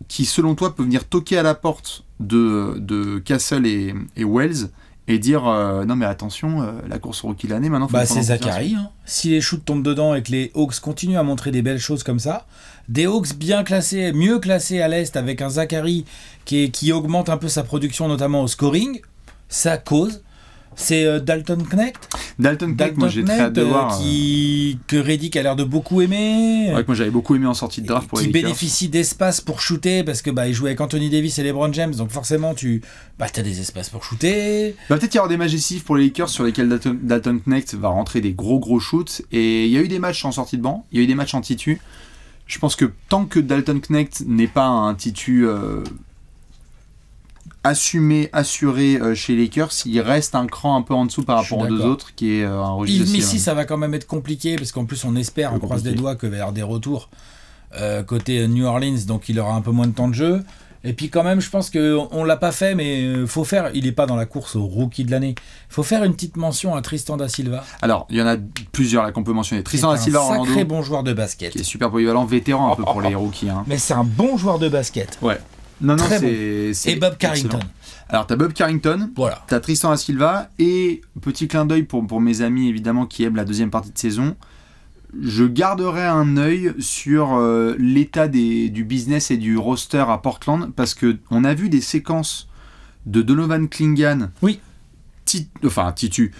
Speaker 1: qui, selon toi, peut venir toquer à la porte de Cassell et Wells et dire non mais attention, la course au rookie de l'année maintenant faut
Speaker 2: c'est Zachary, hein. Si les shoots tombent dedans et que les Hawks continuent à montrer des belles choses comme ça, des Hawks bien classés, mieux classés à l'Est avec un Zachary qui augmente un peu sa production notamment au scoring, ça cause. C'est Dalton Knecht.
Speaker 1: Dalton Knecht, moi j'ai très hâte de voir.
Speaker 2: Que Redick a l'air de beaucoup aimer.
Speaker 1: Ouais, que moi j'avais beaucoup aimé en sortie de draft pour les Lakers.
Speaker 2: Qui bénéficie d'espace pour shooter parce que il joue avec Anthony Davis et LeBron James, donc forcément t'as des espaces pour shooter.
Speaker 1: Peut-être y avoir des matchs décisifs pour les Lakers sur lesquels Dalton Knecht va rentrer des gros shoots. Et il y a eu des matchs en sortie de banc, il y a eu des matchs en titu. Je pense que tant que Dalton Knecht n'est pas un titu assuré chez les Lakers, il reste un cran un peu en dessous par rapport aux 2 autres, qui est un registre.
Speaker 2: Yves Missy, ça va quand même être compliqué, parce qu'en plus on espère, on croise des doigts qu'il va y avoir des retours côté New Orleans, donc il aura un peu moins de temps de jeu. Et puis quand même, je pense qu'on l'a pas fait, mais faut faire. Il est pas dans la course au rookie de l'année. Faut faire une petite mention à Tristan da Silva.
Speaker 1: Alors, il y en a plusieurs là qu'on peut mentionner. Tristan da Silva,
Speaker 2: un sacré bon joueur de basket,
Speaker 1: qui est super polyvalent, vétéran un peu pour les rookies. Hein.
Speaker 2: Mais c'est un bon joueur de basket.
Speaker 1: Ouais. Non,
Speaker 2: très
Speaker 1: c'est
Speaker 2: bon. Et Bob Carrington.
Speaker 1: Excellent. Alors, t'as Bob Carrington,
Speaker 2: voilà.
Speaker 1: T'as Tristan da Silva, et petit clin d'œil pour mes amis évidemment qui aiment la deuxième partie de saison. Je garderai un œil sur l'état du business et du roster à Portland, parce qu'on a vu des séquences de Donovan Clingan,
Speaker 2: oui.
Speaker 1: Titu,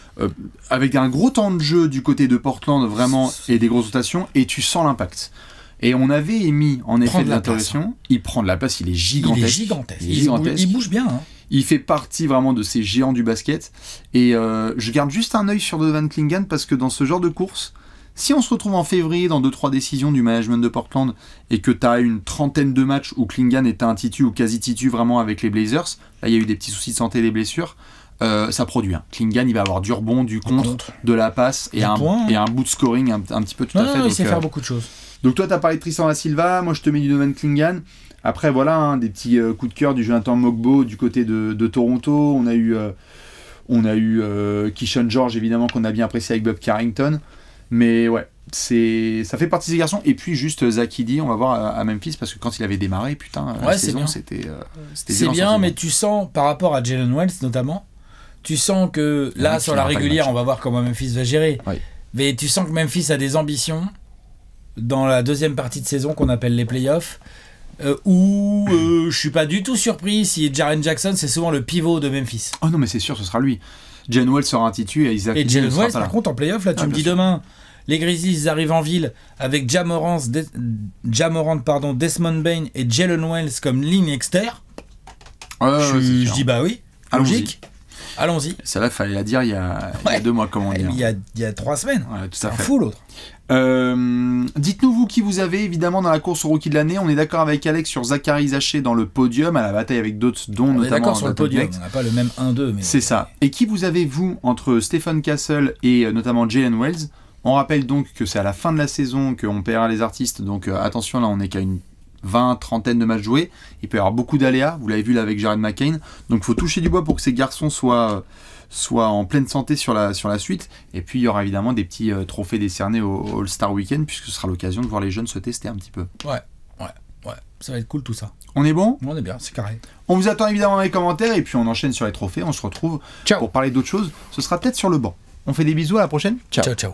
Speaker 1: avec un gros temps de jeu du côté de Portland vraiment, et des grosses rotations, et tu sens l'impact. Et on avait émis en effet de l'interrogation. Il prend de la place, il est gigantesque.
Speaker 2: Il bouge bien. Hein.
Speaker 1: Il fait partie vraiment de ces géants du basket. Et je garde juste un œil sur Donovan Clingan, parce que dans ce genre de course, si on se retrouve en février dans 2-3 décisions du management de Portland et que tu as une trentaine de matchs où Clingan est un titu ou quasi-titu vraiment avec les Blazers, là il y a eu des petits soucis de santé, des blessures, ça produit. Hein. Clingan, il va avoir du rebond, du contre, de la passe et un bout de scoring un petit peu tout à fait.
Speaker 2: Il sait faire beaucoup de choses.
Speaker 1: Donc toi, tu as parlé de Tristan da Silva, moi je te mets du Donovan Clingan. Après, voilà, des petits coups de cœur du Jonathan Mogbo du côté de Toronto. On a eu On a eu Keyshawn George, évidemment, qu'on a bien apprécié avec Bob Carrington. Mais ouais, ça fait partie des garçons. Et puis juste Zach Edey, on va voir à Memphis, parce que quand il avait démarré, putain, la saison, c'était
Speaker 2: c'est bien, mais tu sens, par rapport à Jalen Wells notamment, tu sens que là, sur la régulière, on va voir comment Memphis va gérer.
Speaker 1: Oui.
Speaker 2: Mais tu sens que Memphis a des ambitions dans la deuxième partie de saison qu'on appelle les playoffs. Où je suis pas du tout surpris si Jaren Jackson, c'est souvent le pivot de Memphis.
Speaker 1: Oh non, mais c'est sûr, ce sera lui. Jalen Wells sera un titu et Isaac.
Speaker 2: Et Jalen Wells, par contre, en playoff, là, tu me dis
Speaker 1: sûr.
Speaker 2: demain, les Grizzlies ils arrivent en ville avec Jamorant, Desmond Bane et Jalen Wells comme ligne externe. Je dis bah oui, logique. Allons-y.
Speaker 1: Ça là, fallait la dire il y a 2 mois, comment dire.
Speaker 2: Il y a 3 semaines.
Speaker 1: Ouais, tout à
Speaker 2: C'est
Speaker 1: fait.
Speaker 2: un fou l'autre.
Speaker 1: Dites-nous vous qui vous avez évidemment dans la course au rookie de l'année. On est d'accord avec Alex sur Zachary Zaché dans le podium à la bataille avec d'autres, dont
Speaker 2: On est
Speaker 1: notamment
Speaker 2: d'accord sur le podium.
Speaker 1: Next.
Speaker 2: On n'a pas le même 1-2. Mais
Speaker 1: C'est ça. Et qui vous avez vous entre Stephen Castle et notamment Jalen Wells? On rappelle donc que c'est à la fin de la saison qu'on paiera les artistes. Donc attention, là on est qu'à une 20-30 de matchs joués. Il peut y avoir beaucoup d'aléas. Vous l'avez vu là avec Jared McCain. Donc il faut toucher du bois pour que ces garçons soient en pleine santé sur la suite. Et puis il y aura évidemment des petits trophées décernés au All-Star Weekend, puisque ce sera l'occasion de voir les jeunes se tester un petit peu.
Speaker 2: Ouais. Ça va être cool tout ça.
Speaker 1: On est bon?
Speaker 2: On est bien, c'est carré.
Speaker 1: On vous attend évidemment dans les commentaires et puis on enchaîne sur les trophées. On se retrouve
Speaker 2: Ciao.
Speaker 1: pour parler d'autres choses. Ce sera peut-être sur le banc. On fait des bisous, à la prochaine. Ciao.
Speaker 2: Ciao.